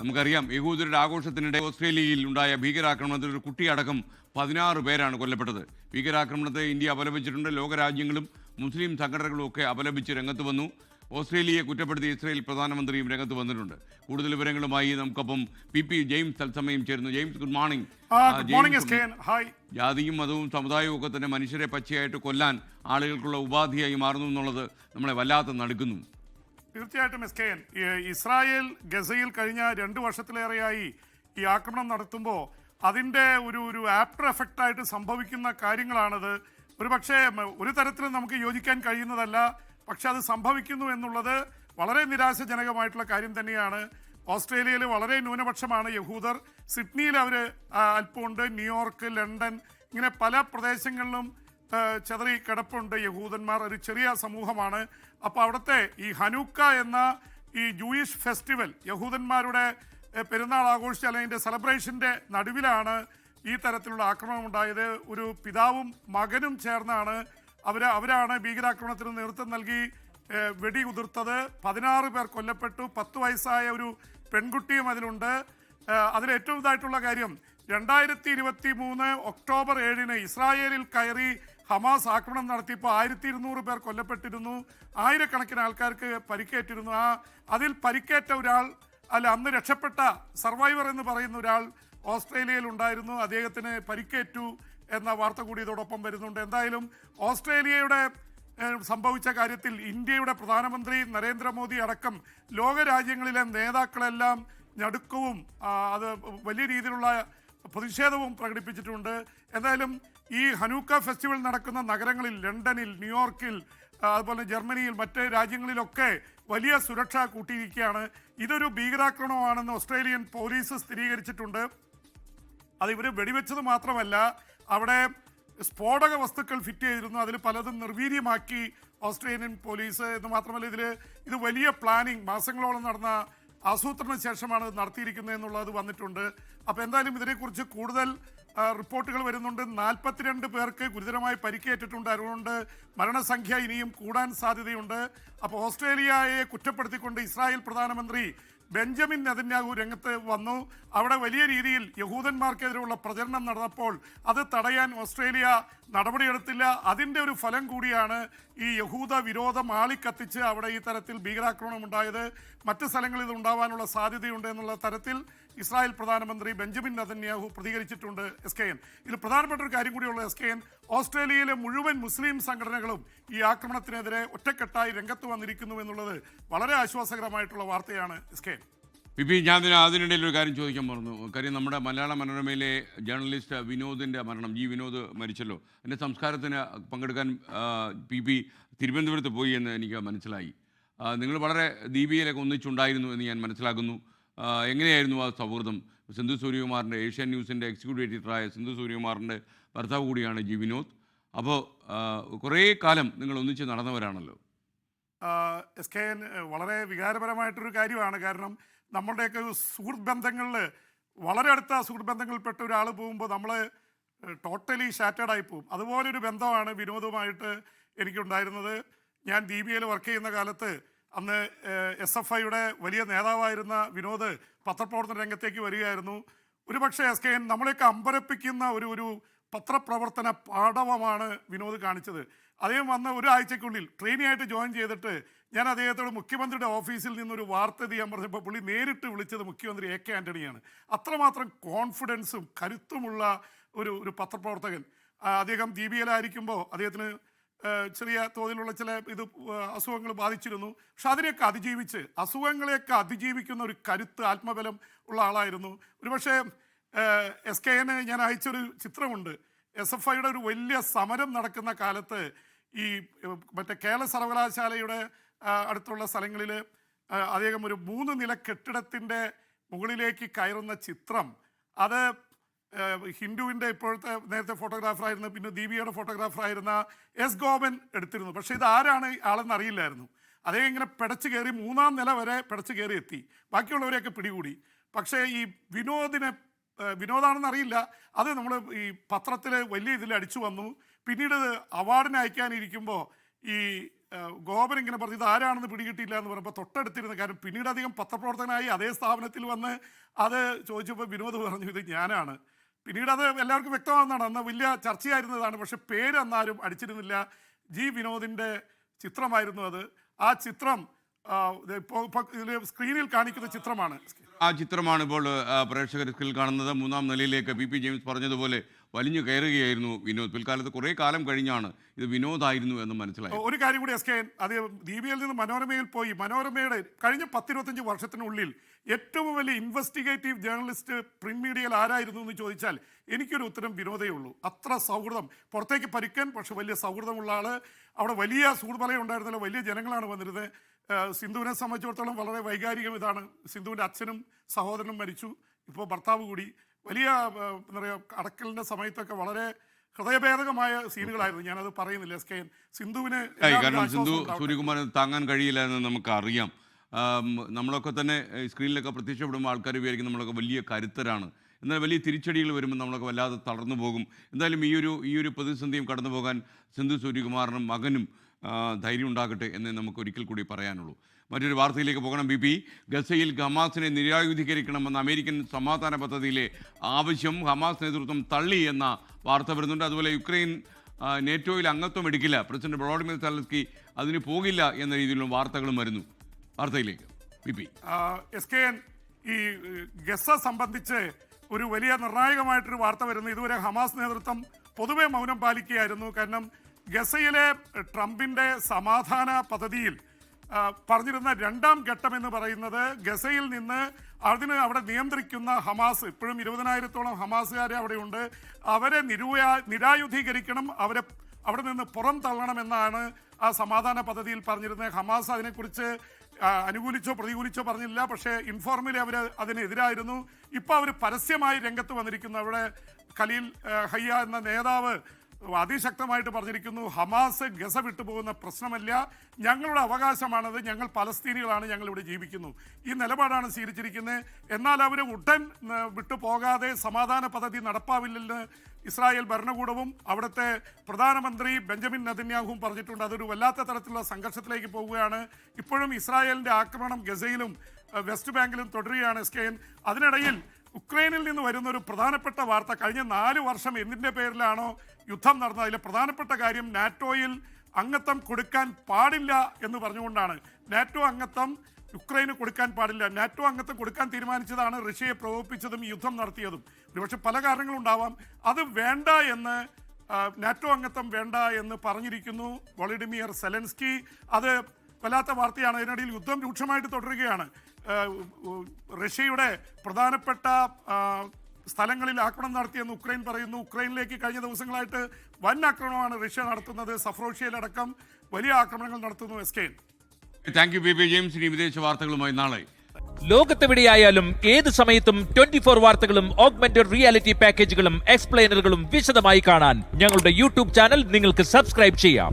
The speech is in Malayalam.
നമുക്കറിയാം യഹൂദരുടെ ആഘോഷത്തിനിടെ ഓസ്ട്രേലിയയിൽ ഉണ്ടായ ഭീകരാക്രമണത്തിൽ ഒരു കുട്ടിയടക്കം 16 പേരാണ് കൊല്ലപ്പെട്ടത്. ഭീകരാക്രമണത്തെ ഇന്ത്യ അപലപിച്ചിട്ടുണ്ട്. ലോകരാജ്യങ്ങളും മുസ്ലിം സംഘടനകളും ഒക്കെ അപലപിച്ച് രംഗത്ത് വന്നു. ഓസ്ട്രേലിയയെ കുറ്റപ്പെടുത്തി ഇസ്രായേൽ പ്രധാനമന്ത്രിയും രംഗത്ത് വന്നിട്ടുണ്ട്. കൂടുതൽ വിവരങ്ങളുമായി നമുക്കൊപ്പം പി ജെയിംസ് തത്സമയം ചേരുന്നു. James, good morning. ജാതിയും മതവും സമുദായവും ഒക്കെ തന്നെ മനുഷ്യരെ പച്ചയായിട്ട് കൊല്ലാൻ ആളുകൾക്കുള്ള ഉപാധിയായി മാറുന്നു എന്നുള്ളത് നമ്മളെ വല്ലാതെ നടുക്കുന്നു. തീർച്ചയായിട്ടും SKN, ഇസ്രായേൽ ഗസയിൽ കഴിഞ്ഞ 2 വർഷത്തിലേറെയായി ഈ ആക്രമണം നടത്തുമ്പോൾ അതിൻ്റെ ഒരു ആഫ്റ്റർ എഫക്റ്റായിട്ട് സംഭവിക്കുന്ന കാര്യങ്ങളാണത്. പക്ഷേ ഒരു തരത്തിലും നമുക്ക് യോജിക്കാൻ കഴിയുന്നതല്ല. പക്ഷെ അത് സംഭവിക്കുന്നു എന്നുള്ളത് വളരെ നിരാശാജനകമായിട്ടുള്ള കാര്യം തന്നെയാണ്. ഓസ്ട്രേലിയയിൽ വളരെ ന്യൂനപക്ഷമാണ് യഹൂദർ. സിഡ്നിയിൽ അവർ അല്പമുണ്ട്. ന്യൂയോർക്ക്, ലണ്ടൻ, ഇങ്ങനെ പല പ്രദേശങ്ങളിലും ചെതറി കിടപ്പുണ്ട് യഹൂദന്മാർ. ഒരു ചെറിയ സമൂഹമാണ്. അപ്പോൾ അവിടുത്തെ ഈ ഹനൂക്ക എന്ന ഈ ജൂയിഷ് ഫെസ്റ്റിവൽ, യഹൂദന്മാരുടെ പെരുന്നാൾ ആഘോഷിച്ച അല്ലെങ്കിൽ സെലിബ്രേഷൻ്റെ നടുവിലാണ് ഈ തരത്തിലുള്ള ആക്രമണം ഉണ്ടായത്. ഒരു പിതാവും മകനും ചേർന്നാണ് അവരാണ് ഭീകരാക്രമണത്തിന് നേതൃത്വം നൽകി വെടിയുതിർത്തത്. 16 പേർ കൊല്ലപ്പെട്ടു. 10 വയസ്സായ ഒരു പെൺകുട്ടിയും അതിലുണ്ട്. അതിലേറ്റവും ഇതായിട്ടുള്ള കാര്യം, 2023 ഒക്ടോബർ 7 ഇസ്രായേലിൽ കയറി ഹമാസ് ആക്രമണം നടത്തിയപ്പോൾ 1200 പേർ കൊല്ലപ്പെട്ടിരുന്നു. ആയിരക്കണക്കിന് ആൾക്കാർക്ക് പരിക്കേറ്റിരുന്നു. അതിൽ പരിക്കേറ്റ ഒരാൾ, അന്ന് രക്ഷപ്പെട്ട സർവൈവർ എന്ന് പറയുന്ന ഒരാൾ ഓസ്ട്രേലിയയിൽ ഉണ്ടായിരുന്നു. അദ്ദേഹത്തിന് പരിക്കേറ്റു എന്ന വാർത്ത കൂടി ഇതോടൊപ്പം വരുന്നുണ്ട്. എന്തായാലും ഓസ്ട്രേലിയയുടെ സംഭവിച്ച കാര്യത്തിൽ ഇന്ത്യയുടെ പ്രധാനമന്ത്രി നരേന്ദ്രമോദി അടക്കം ലോകരാജ്യങ്ങളിലെ നേതാക്കളെല്ലാം ഞടുക്കവും അത് വലിയ രീതിയിലുള്ള പ്രതിഷേധവും പ്രകടിപ്പിച്ചിട്ടുണ്ട്. എന്തായാലും ഈ ഹനൂക്ക ഫെസ്റ്റിവൽ നടക്കുന്ന നഗരങ്ങളിൽ, ലണ്ടനിൽ, ന്യൂയോർക്കിൽ, അതുപോലെ ജർമ്മനിയിൽ, മറ്റ് രാജ്യങ്ങളിലൊക്കെ വലിയ സുരക്ഷ കൂട്ടിയിരിക്കുകയാണ്. ഇതൊരു ഭീകരാക്രമണമാണെന്ന് ഓസ്ട്രേലിയൻ പോലീസ് സ്ഥിരീകരിച്ചിട്ടുണ്ട്. അത് ഇവർ വെടിവെച്ചത് മാത്രമല്ല, അവിടെ സ്ഫോടക വസ്തുക്കൾ ഫിറ്റ് ചെയ്തിരുന്നു. അതിൽ പലതും നിർവീര്യമാക്കി ഓസ്ട്രേലിയൻ പോലീസ്. എന്ന് മാത്രമല്ല, ഇത് വലിയ പ്ലാനിങ്, മാസങ്ങളോളം നടന്ന ആസൂത്രണ ശേഷമാണ് നടത്തിയിരിക്കുന്നത് എന്നുള്ളത് വന്നിട്ടുണ്ട്. അപ്പോൾ എന്തായാലും ഇതിനെക്കുറിച്ച് കൂടുതൽ റിപ്പോർട്ടുകൾ വരുന്നുണ്ട്. 42 പേർക്ക് ഗുരുതരമായി പരിക്കേറ്റിട്ടുണ്ട്. അതുകൊണ്ട് മരണസംഖ്യ ഇനിയും കൂടാൻ സാധ്യതയുണ്ട്. അപ്പോൾ ഓസ്ട്രേലിയയെ കുറ്റപ്പെടുത്തിക്കൊണ്ട് ഇസ്രായേൽ പ്രധാനമന്ത്രി ബെഞ്ചമിൻ നെതന്യാഹു രംഗത്ത് വന്നു. അവിടെ വലിയ രീതിയിൽ യഹൂദന്മാർക്കെതിരെയുള്ള പ്രചരണം നടന്നപ്പോൾ അത് തടയാൻ ഓസ്ട്രേലിയ നടപടിയെടുത്തില്ല. അതിൻ്റെ ഒരു ഫലം കൂടിയാണ് ഈ യഹൂദ വിരോധം ആളിക്കത്തിച്ച് അവിടെ ഈ തരത്തിൽ ഭീകരാക്രമണം ഉണ്ടായത്. മറ്റ് സ്ഥലങ്ങളിൽ ഇത് ഉണ്ടാവാനുള്ള സാധ്യതയുണ്ട് എന്നുള്ള തരത്തിൽ ഇസ്രായേൽ പ്രധാനമന്ത്രി ബെഞ്ചമിൻ നെതന്യാഹു പ്രതികരിച്ചിട്ടുണ്ട്. SKN, ഇതിൽ പ്രധാനപ്പെട്ട ഒരു കാര്യം കൂടിയുള്ള SKN, ഓസ്ട്രേലിയയിലെ മുഴുവൻ മുസ്ലിം സംഘടനകളും ഈ ആക്രമണത്തിനെതിരെ ഒറ്റക്കെട്ടായി രംഗത്ത് വന്നിരിക്കുന്നു എന്നുള്ളത് വളരെ ആശ്വാസകരമായിട്ടുള്ള വാർത്തയാണ്. SKN, ഞാൻ അതിനിടയിൽ ഒരു കാര്യം ചോദിക്കാൻ പറഞ്ഞു. കാര്യം, നമ്മുടെ മലയാള മനോരമയിലെ ജേർണലിസ്റ്റ് വിനോദിൻ്റെ മരണം, വിനോദ് മരിച്ചല്ലോ. എൻ്റെ സംസ്കാരത്തിന് പങ്കെടുക്കാൻ പി തിരുവനന്തപുരത്ത് പോയി എന്ന് എനിക്ക് മനസ്സിലായി. നിങ്ങൾ വളരെ ദീപികയിലൊക്കെ ഒന്നിച്ചുണ്ടായിരുന്നു എന്ന് ഞാൻ മനസ്സിലാക്കുന്നു. എങ്ങനെയായിരുന്നു ആ സൗഹൃദം? സിന്ധു സൂര്യകുമാറിൻ്റെ, ഏഷ്യൻ ന്യൂസിൻ്റെ എക്സിക്യൂട്ടീവ് എഡിറ്ററായ സിന്ധു സൂര്യകുമാറിൻ്റെ ഭർത്താവ് കൂടിയാണ് വിനോദ്. അപ്പോൾ കുറേ കാലം നിങ്ങൾ ഒന്നിച്ച് നടന്നവരാണല്ലോ. SKN, വളരെ വികാരപരമായിട്ടൊരു കാര്യമാണ്. കാരണം നമ്മളുടെയൊക്കെ സുഹൃത്ത് ബന്ധങ്ങളിൽ, വളരെ അടുത്ത സുഹൃത്ത് ബന്ധങ്ങളിൽപ്പെട്ട ഒരാൾ പോകുമ്പോൾ നമ്മൾ ടോട്ടലി ഷാറ്റേഡായി പോകും. അതുപോലൊരു ബന്ധമാണ് വിനോദുമായിട്ട് എനിക്കുണ്ടായിരുന്നത്. ഞാൻ ദീപികയിൽ വർക്ക് ചെയ്യുന്ന കാലത്ത് അന്ന് SFIയുടെ വലിയ നേതാവായിരുന്ന വിനോദ് പത്രപ്രവർത്തന രംഗത്തേക്ക് വരികയായിരുന്നു. ഒരുപക്ഷെ SKN, നമ്മളെയൊക്കെ അമ്പരപ്പിക്കുന്ന ഒരു പത്രപ്രവർത്തന പാടവമാണ് വിനോദ് കാണിച്ചത്. അദ്ദേഹം വന്ന ഒരാഴ്ചയ്ക്കുള്ളിൽ ട്രെയിനിയായിട്ട് ജോയിൻ ചെയ്തിട്ട് ഞാൻ അദ്ദേഹത്തോട് മുഖ്യമന്ത്രിയുടെ ഓഫീസിൽ നിന്നൊരു വാർത്ത ചെയ്യാൻ പറഞ്ഞപ്പോൾ പുള്ളി നേരിട്ട് വിളിച്ചത് മുഖ്യമന്ത്രി AK ആൻ്റണിയാണ്. അത്രമാത്രം കോൺഫിഡൻസും കരുത്തുമുള്ള ഒരു പത്രപ്രവർത്തകൻ. അദ്ദേഹം ദീപികയിലായിരിക്കുമ്പോൾ അദ്ദേഹത്തിന് ചെറിയ തോതിലുള്ള ചില അസുഖങ്ങൾ ബാധിച്ചിരുന്നു. പക്ഷെ അതിനെയൊക്കെ അതിജീവിച്ച്, അസുഖങ്ങളെയൊക്കെ അതിജീവിക്കുന്ന ഒരു കരുത്ത്, ആത്മബലം ഉള്ള ആളായിരുന്നു. ഒരുപക്ഷെ SKN, ഞാൻ അയച്ചൊരു ചിത്രമുണ്ട്. SFIയുടെ ഒരു വലിയ സമരം നടക്കുന്ന കാലത്ത് ഈ മറ്റേ കേരള സർവകലാശാലയുടെ അടുത്തുള്ള സ്ഥലങ്ങളിൽ അദ്ദേഹം ഒരു 3 നില കെട്ടിടത്തിൻ്റെ മുകളിലേക്ക് കയറുന്ന ചിത്രം, അത് ഹിന്ദുവിൻ്റെ ഇപ്പോഴത്തെ നേരത്തെ ഫോട്ടോഗ്രാഫറായിരുന്ന, പിന്നെ ദീപികയുടെ ഫോട്ടോഗ്രാഫറായിരുന്ന S. ഗോപൻ എടുത്തിരുന്നു. പക്ഷേ ഇത് ആരാണ് ആളെന്ന് അറിയില്ലായിരുന്നു. അദ്ദേഹം ഇങ്ങനെ പിടച്ച് കയറി 3-ാം നില വരെ പിടച്ച് കയറി എത്തി. ബാക്കിയുള്ളവരെയൊക്കെ പിടികൂടി. പക്ഷേ ഈ വിനോദാണെന്ന് അറിയില്ല. അത് നമ്മൾ ഈ പത്രത്തിൽ വലിയ ഇതിൽ അടിച്ചു വന്നു. പിന്നീട് അവാർഡിന് അയക്കാനിരിക്കുമ്പോൾ ഈ ഗോപൻ ഇങ്ങനെ പറഞ്ഞു ഇത് ആരാണെന്ന് പിടികിട്ടിയില്ല എന്ന് പറയുമ്പോൾ തൊട്ടടുത്തിരുന്ന കാര്യം പിന്നീട് അധികം പത്രപ്രവർത്തകനായി അതേ സ്ഥാപനത്തിൽ വന്ന് അത് ചോദിച്ചപ്പോൾ വിനോദ് പറഞ്ഞു ഇത് ഞാനാണ്. പിന്നീട് അത് എല്ലാവർക്കും വ്യക്തമാകുന്നതാണ്. അന്ന് വലിയ ചർച്ചയായിരുന്നതാണ്. പക്ഷെ പേര് അന്നാരും അടിച്ചിരുന്നില്ല. ജി വിനോദിൻ്റെ ചിത്രമായിരുന്നു അത്. ആ ചിത്രം സ്ക്രീനിൽ കാണിക്കുന്ന ചിത്രമാണ്. ആ ചിത്രമാണ് ഇപ്പോൾ പ്രേക്ഷകർ സ്ക്രീനിൽ കാണുന്നത്. മൂന്നാം നിലയിലേക്ക് പി ജെയിംസ് പറഞ്ഞതുപോലെ വലിഞ്ഞു കയറുകയായിരുന്നു വിനോദ്. പിൽക്കാലത്ത് കുറേ കാലം കഴിഞ്ഞാണ് ഇത് വിനോദായിരുന്നു എന്ന് മനസ്സിലായി. ഒരു കാര്യം കൂടി എസ് കെ, അത് ദീപികയിൽ നിന്ന് മനോരമയിൽ പോയി മനോരമയുടെ കഴിഞ്ഞ 10-25 വർഷത്തിനുള്ളിൽ ഏറ്റവും വലിയ ഇൻവെസ്റ്റിഗേറ്റീവ് ജേർണലിസ്റ്റ് പ്രിന്റ് മീഡിയയിൽ ആരായിരുന്നു എന്ന് ചോദിച്ചാൽ എനിക്കൊരു ഉത്തരം വിനോദേ ഉള്ളൂ. അത്ര സൗഹൃദം, പുറത്തേക്ക് പരുക്കൻ പക്ഷെ വലിയ സൗഹൃദമുള്ള ആള്. അവിടെ വലിയ സൂർബലയം ഉണ്ടായിരുന്നല്ലോ, വലിയ ജനങ്ങളാണ് വന്നിരുന്നത്. സിന്ധുവിനെ സംബന്ധിച്ചിടത്തോളം വളരെ വൈകാരികം ഇതാണ്. സിന്ധുവിൻ്റെ അച്ഛനും സഹോദരനും മരിച്ചു, ഇപ്പോൾ ഭർത്താവ് കൂടി. വലിയ എന്താ പറയുക, അടക്കലിൻ്റെ സമയത്തൊക്കെ വളരെ ഹൃദയഭേദകമായ സീനുകളായിരുന്നു. ഞാനത് പറയുന്നില്ല എസ് കെ. സിന്ധുവിന് കാരണം സിന്ധു സൂര്യകുമാരൻ താങ്ങാൻ കഴിയില്ല എന്ന് നമുക്കറിയാം. നമ്മളൊക്കെ തന്നെ സ്ക്രീനിലൊക്കെ പ്രത്യക്ഷപ്പെടുമ്പോൾ ആൾക്കാർ വിചാരിക്കും നമ്മളൊക്കെ വലിയ കരുത്തരാണ്. എന്നാൽ വലിയ തിരിച്ചടികൾ വരുമ്പോൾ നമ്മളൊക്കെ വല്ലാതെ തളർന്നു പോകും. എന്തായാലും ഈ ഒരു പ്രതിസന്ധിയും കടന്നു പോകാൻ സിന്ധു സൂര്യകുമാറിനും മകനും ധൈര്യം ഉണ്ടാകട്ടെ എന്ന് നമുക്ക് ഒരിക്കൽ കൂടി പറയാനുള്ളൂ. മറ്റൊരു വാർത്തയിലേക്ക് പോകണം. ബി പി ഗസയിൽ ഹമാസിനെ നിരായുധീകരിക്കണമെന്ന അമേരിക്കൻ സമാധാന പദ്ധതിയിലെ ആവശ്യം ഹമാസ് നേതൃത്വം തള്ളി എന്ന വാർത്ത വരുന്നുണ്ട്. അതുപോലെ യുക്രൈൻ നേറ്റോയിൽ അംഗത്വം എടുക്കില്ല, പ്രസിഡന്റ് വ്ളാഡിമിർ സെലൻസ്കി അതിന് പോകില്ല എന്ന രീതിയിലുള്ള വാർത്തകളും വരുന്നു. വാർത്തയിലേക്ക് B P. S K N, ഈ ഗസ സംബന്ധിച്ച് ഒരു വലിയ നിർണായകമായിട്ടൊരു വാർത്ത വരുന്നു. ഇതുവരെ ഹമാസ് നേതൃത്വം പൊതുവെ മൗനം പാലിക്കുകയായിരുന്നു. കാരണം ഗസയിലെ ട്രംപിൻ്റെ സമാധാന പദ്ധതിയിൽ പറഞ്ഞിരുന്ന രണ്ടാം ഘട്ടം എന്ന് പറയുന്നത് ഗസയിൽ നിന്ന് അവിടെ നിയന്ത്രിക്കുന്ന ഹമാസ്, ഇപ്പോഴും 20,000-ഓളം ഹമാസുകാരെ അവിടെയുണ്ട്, അവരെ നിരായുധീകരിക്കണം, അവരെ അവിടെ നിന്ന് പുറം തള്ളണമെന്നാണ് ആ സമാധാന പദ്ധതിയിൽ പറഞ്ഞിരുന്നത്. ഹമാസ് അതിനെക്കുറിച്ച് അനുകൂലിച്ചോ പ്രതികൂലിച്ചോ പറഞ്ഞില്ല. പക്ഷേ ഇൻഫോർമലി അവർ അതിനെതിരായിരുന്നു. ഇപ്പോൾ അവർ പരസ്യമായി രംഗത്ത് വന്നിരിക്കുന്നു. അവിടെ ഖലീൽ ഹയ്യ എന്ന നേതാവ് അതിശക്തമായിട്ട് പറഞ്ഞിരിക്കുന്നു, ഹമാസ് ഗസ വിട്ടുപോകുന്ന പ്രശ്നമല്ല, ഞങ്ങളുടെ അവകാശമാണത്, ഞങ്ങൾ പലസ്തീനികളാണ്, ഞങ്ങളിവിടെ ജീവിക്കുന്നു. ഈ നിലപാടാണ് സ്വീകരിച്ചിരിക്കുന്നത്. എന്നാൽ അവർ ഉടൻ വിട്ടുപോകാതെ സമാധാന പദ്ധതി നടപ്പാവില്ലെന്ന് ഇസ്രായേൽ ഭരണകൂടവും അവിടുത്തെ പ്രധാനമന്ത്രി ബെഞ്ചമിൻ നെതന്യാഹുവും പറഞ്ഞിട്ടുണ്ട്. അതൊരു വല്ലാത്ത തരത്തിലുള്ള സംഘർഷത്തിലേക്ക് പോവുകയാണ്. ഇപ്പോഴും ഇസ്രായേലിൻ്റെ ആക്രമണം ഗസയിലും വെസ്റ്റ് ബാങ്കിലും തുടരുകയാണ് എസ് കെ എൻ. അതിനിടയിൽ ഉക്രൈനിൽ നിന്ന് വരുന്ന ഒരു പ്രധാനപ്പെട്ട വാർത്ത, കഴിഞ്ഞ 4 വർഷം എന്തിൻ്റെ പേരിലാണോ യുദ്ധം നടന്നത് അതിലെ പ്രധാനപ്പെട്ട കാര്യം നാറ്റോയിൽ അംഗത്വം കൊടുക്കാൻ പാടില്ല എന്ന് പറഞ്ഞുകൊണ്ടാണ്. നാറ്റോ അംഗത്വം യുക്രൈന് കൊടുക്കാൻ പാടില്ല. നാറ്റോ അംഗത്വം കൊടുക്കാൻ തീരുമാനിച്ചതാണ് റഷ്യയെ പ്രകോപിപ്പിച്ചതും ഈ യുദ്ധം നടത്തിയതും. ഒരുപക്ഷെ പല കാരണങ്ങളുണ്ടാവാം. അത് വേണ്ട എന്ന് നാറ്റോ അംഗത്വം വേണ്ട എന്ന് പറഞ്ഞിരിക്കുന്നു വോളഡിമിർ സെലൻസ്കി. അത് വല്ലാത്ത വാർത്തയാണ്. അതിനിടയിൽ യുദ്ധം രൂക്ഷമായിട്ട് തുടരുകയാണ്. റഷ്യയുടെ പ്രധാനപ്പെട്ട സ്ഥലങ്ങളിൽ ആക്രമണം നടത്തിയെന്ന് ഉക്രൈൻ പറയുന്നു. ഉക്രൈനിലേക്ക് കഴിഞ്ഞ ദിവസങ്ങളായിട്ട് വൻ ആക്രമണമാണ് റഷ്യ നടത്തുന്നത്. സഫ്രോഷ്യയിലടക്കം വലിയ ആക്രമണങ്ങൾ നടത്തുന്നു. S K. Thank you B P James. ഇനി വിദേശ വാർത്തകളുമായി നാളെ. ലോകത്തെവിടെയായാലും ഏത് സമയത്തും 24 വാർത്തകളും ഓഗ്മെന്റഡ് റിയാലിറ്റി പാക്കേജുകളും എക്സ്പ്ലെയിനറുകളും വിശദമായി കാണാൻ ഞങ്ങളുടെ യൂട്യൂബ് ചാനൽ നിങ്ങൾക്ക് സബ്സ്ക്രൈബ് ചെയ്യാം.